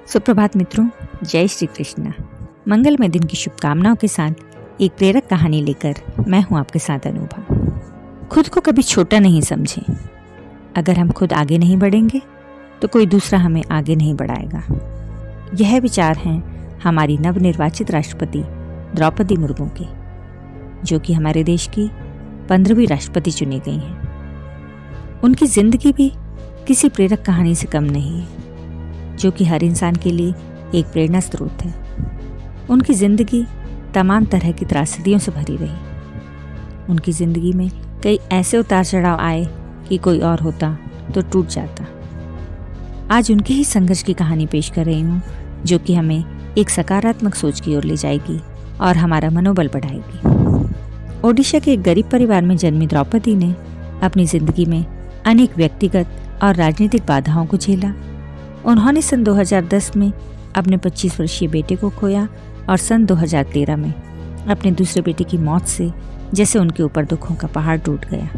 सुप्रभात मित्रों, जय श्री कृष्ण। मंगलमय दिन की शुभकामनाओं के साथ एक प्रेरक कहानी लेकर मैं हूं आपके साथ अनुभव। खुद को कभी छोटा नहीं समझें। अगर हम खुद आगे नहीं बढ़ेंगे तो कोई दूसरा हमें आगे नहीं बढ़ाएगा। यह विचार हैं हमारी नवनिर्वाचित राष्ट्रपति द्रौपदी मुर्मू के, जो कि हमारे देश की 15वीं राष्ट्रपति चुनी गई हैं। उनकी जिंदगी भी किसी प्रेरक कहानी से कम नहीं है, जो कि हर इंसान के लिए एक प्रेरणा स्रोत है। उनकी ज़िंदगी तमाम तरह की त्रासदियों से भरी रही। उनकी ज़िंदगी में कई ऐसे उतार चढ़ाव आए कि कोई और होता तो टूट जाता। आज उनके ही संघर्ष की कहानी पेश कर रही हूँ, जो कि हमें एक सकारात्मक सोच की ओर ले जाएगी और हमारा मनोबल बढ़ाएगी। ओडिशा के एक गरीब परिवार में जन्मी द्रौपदी ने अपनी ज़िंदगी में अनेक व्यक्तिगत और राजनीतिक बाधाओं को झेला। उन्होंने सन 2010 में अपने 25 वर्षीय बेटे को खोया और सन 2013 में अपने दूसरे बेटे की मौत से जैसे उनके ऊपर दुखों का पहाड़ टूट गया।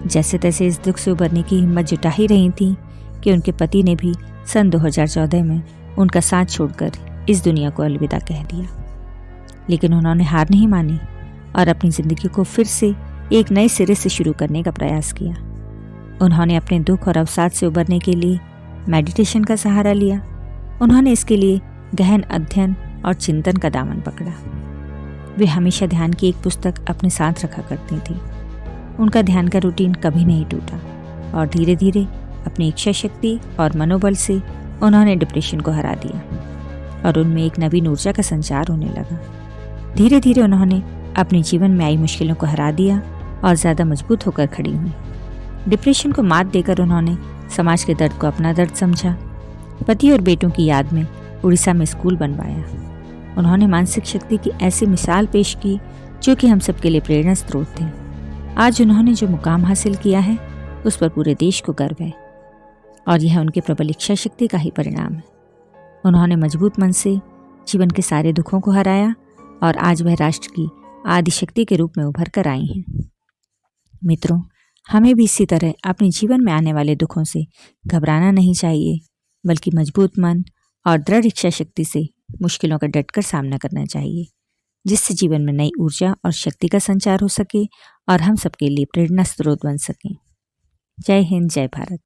जैसे तैसे इस दुख से उबरने की हिम्मत जुटा ही रही थी कि उनके पति ने भी सन 2014 में उनका साथ छोड़कर इस दुनिया को अलविदा कह दिया। लेकिन उन्होंने हार नहीं मानी और अपनी ज़िंदगी को फिर से एक नए सिरे से शुरू करने का प्रयास किया। उन्होंने अपने दुख और अवसाद से उबरने के लिए मेडिटेशन का सहारा लिया। उन्होंने इसके लिए गहन अध्ययन और चिंतन का दामन पकड़ा। वे हमेशा ध्यान की एक पुस्तक अपने साथ रखा करती थी। उनका ध्यान का रूटीन कभी नहीं टूटा और धीरे धीरे अपनी इच्छा शक्ति और मनोबल से उन्होंने डिप्रेशन को हरा दिया और उनमें एक नवीन ऊर्जा का संचार होने लगा। धीरे धीरे उन्होंने अपने जीवन में आई मुश्किलों को हरा दिया और ज़्यादा मजबूत होकर खड़ी हुई। डिप्रेशन को मात देकर उन्होंने समाज के दर्द को अपना दर्द समझा। पति और बेटों की याद में उड़ीसा में स्कूल बनवाया। उन्होंने मानसिक शक्ति की ऐसी मिसाल पेश की जो कि हम सबके लिए प्रेरणा स्रोत थे। आज उन्होंने जो मुकाम हासिल किया है उस पर पूरे देश को गर्व है और यह उनके प्रबल इच्छा शक्ति का ही परिणाम है। उन्होंने मजबूत मन से जीवन के सारे दुखों को हराया और आज वह राष्ट्र की आदि शक्ति के रूप में उभर कर आई हैं। मित्रों, हमें भी इसी तरह अपने जीवन में आने वाले दुखों से घबराना नहीं चाहिए, बल्कि मजबूत मन और दृढ़ इच्छा शक्ति से मुश्किलों का डटकर सामना करना चाहिए, जिससे जीवन में नई ऊर्जा और शक्ति का संचार हो सके और हम सबके लिए प्रेरणा स्रोत बन सकें। जय हिंद, जय भारत।